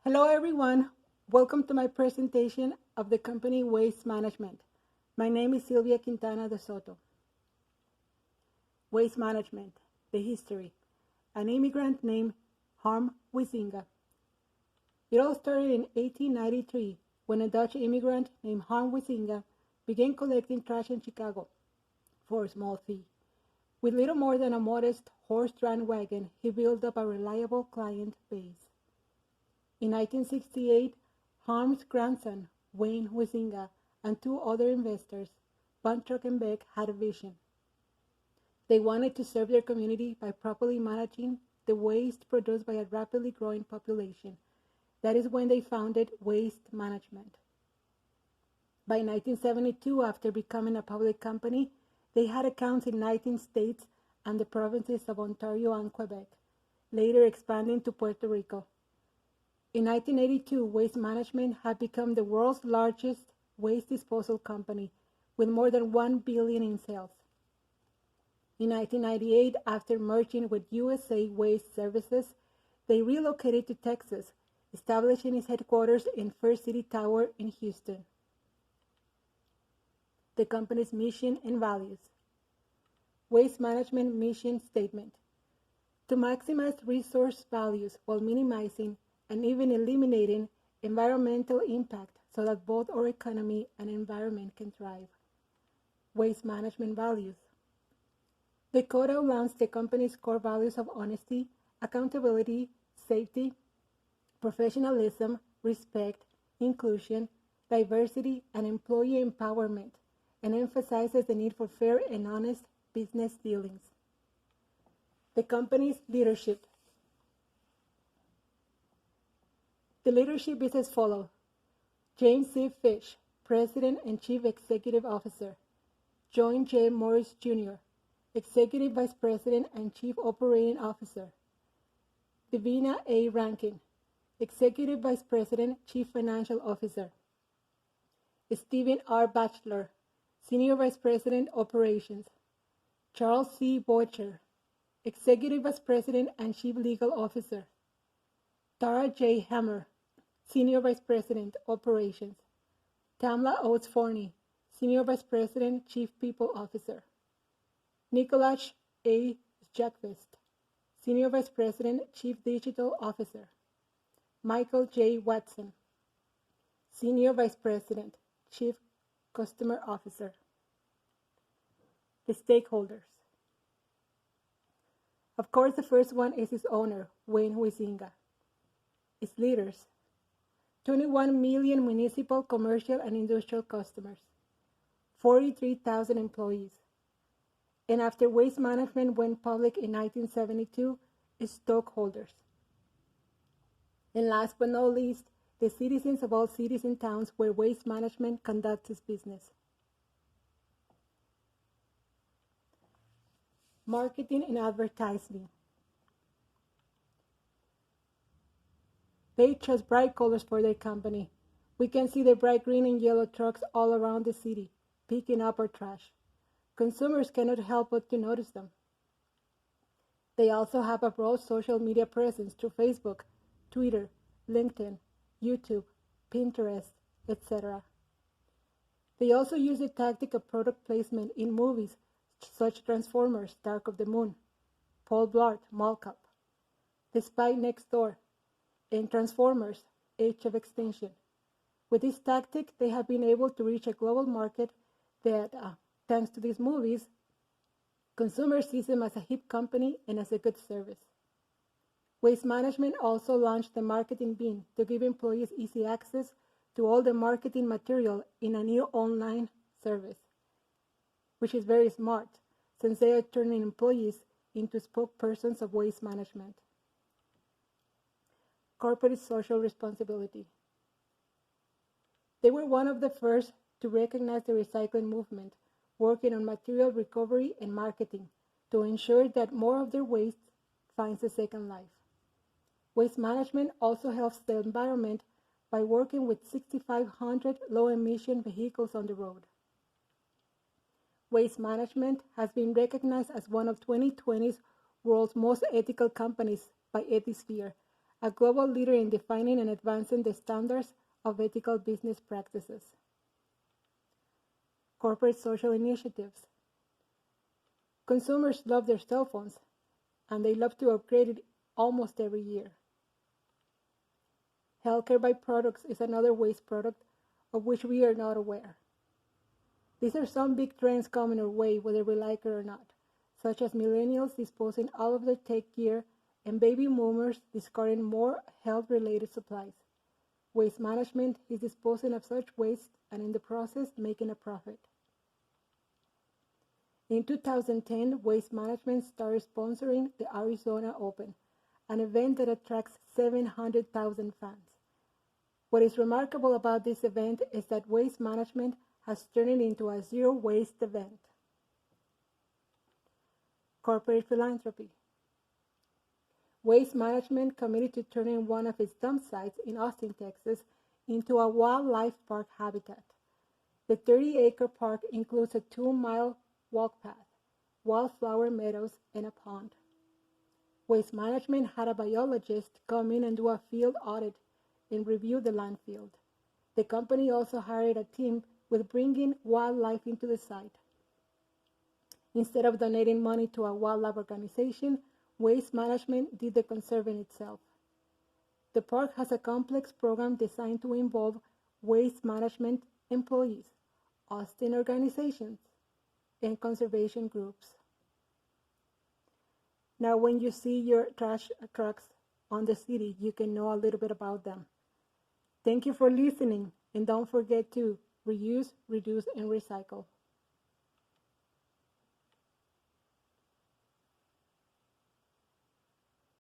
Hello everyone, welcome to my presentation of the company Waste Management. My name is Silvia Quintana de Soto. Waste Management, the history. An immigrant named Harm Huizinga. It all started in 1893 when a Dutch immigrant named Harm Huizinga began collecting trash in Chicago for a small fee. With little more than a modest horse-drawn wagon, he built up a reliable client base. In 1968, Harm's grandson, Wayne Huizinga, and two other investors, Buntrock and Beck, had a vision. They wanted to serve their community by properly managing the waste produced by a rapidly growing population. That is when they founded Waste Management. By 1972, after becoming a public company, they had accounts in 19 states and the provinces of Ontario and Quebec, later expanding to Puerto Rico. In 1982, Waste Management had become the world's largest waste disposal company, with more than $1 billion in sales. In 1998, after merging with USA Waste Services, they relocated to Texas, establishing its headquarters in First City Tower in Houston. The company's mission and values. Waste Management mission statement: to maximize resource values while minimizing and even eliminating environmental impact so that both our economy and environment can thrive. Waste Management values. The code outlines the company's core values of honesty, accountability, safety, professionalism, respect, inclusion, diversity, and employee empowerment, and emphasizes the need for fair and honest business dealings. The company's leadership. The leadership is as follows: James C. Fish, President and Chief Executive Officer; John J. Morris, Jr., Executive Vice President and Chief Operating Officer; Divina A. Rankin, Executive Vice President, Chief Financial Officer; Stephen R. Batchelor, Senior Vice President, Operations; Charles C. Boecher, Executive Vice President and Chief Legal Officer; Tara J. Hammer, Senior Vice President, Operations; Tamla Oates Forney, Senior Vice President, Chief People Officer; Nicolaj A. Jakvist, Senior Vice President, Chief Digital Officer; Michael J. Watson, Senior Vice President, Chief Customer Officer. The stakeholders. Of course, the first one is its owner, Wayne Huizinga. Its leaders: 21 million municipal, commercial, and industrial customers, 43,000 employees, and after Waste Management went public in 1972, its stockholders. And last but not least, the citizens of all cities and towns where Waste Management conducts its business. Marketing and advertising. They chose bright colors for their company. We can see the bright green and yellow trucks all around the city, picking up our trash. Consumers cannot help but to notice them. They also have a broad social media presence through Facebook, Twitter, LinkedIn, YouTube, Pinterest, etc. They also use the tactic of product placement in movies such as Transformers, Dark of the Moon, Paul Blart, Mall Cop, The Spy Next Door, and Transformers: Age of Extinction. With this tactic, they have been able to reach a global market that, thanks to these movies, consumers see them as a hip company and as a good service. Waste Management also launched the Marketing Bean to give employees easy access to all the marketing material in a new online service, which is very smart since they are turning employees into spokespersons of Waste Management. Corporate social responsibility. They were one of the first to recognize the recycling movement, working on material recovery and marketing to ensure that more of their waste finds a second life. Waste Management also helps the environment by working with 6,500 low-emission vehicles on the road. Waste Management has been recognized as one of 2020's world's most ethical companies by Ethisphere, a global leader in defining and advancing the standards of ethical business practices. Corporate social initiatives. Consumers love their cell phones, and they love to upgrade it almost every year. Healthcare byproducts is another waste product of which we are not aware. These are some big trends coming our way, whether we like it or not, such as millennials disposing all of their tech gear and baby boomers discarding more health-related supplies. Waste management is disposing of such waste and in the process making a profit. In 2010, Waste Management started sponsoring the Arizona Open, an event that attracts 700,000 fans. What is remarkable about this event is that Waste Management has turned it into a zero-waste event. Corporate philanthropy. Waste Management committed to turning one of its dump sites in Austin, Texas, into a wildlife park habitat. The 30-acre park includes a 2-mile walk path, wildflower meadows, and a pond. Waste Management had a biologist come in and do a field audit and review the landfill. The company also hired a team with bringing wildlife into the site. Instead of donating money to a wildlife organization, Waste Management did the conserving itself. The park has a complex program designed to involve Waste Management employees, Austin organizations, and conservation groups. Now, when you see your trash trucks on the city, you can know a little bit about them. Thank you for listening, and don't forget to reuse, reduce, and recycle.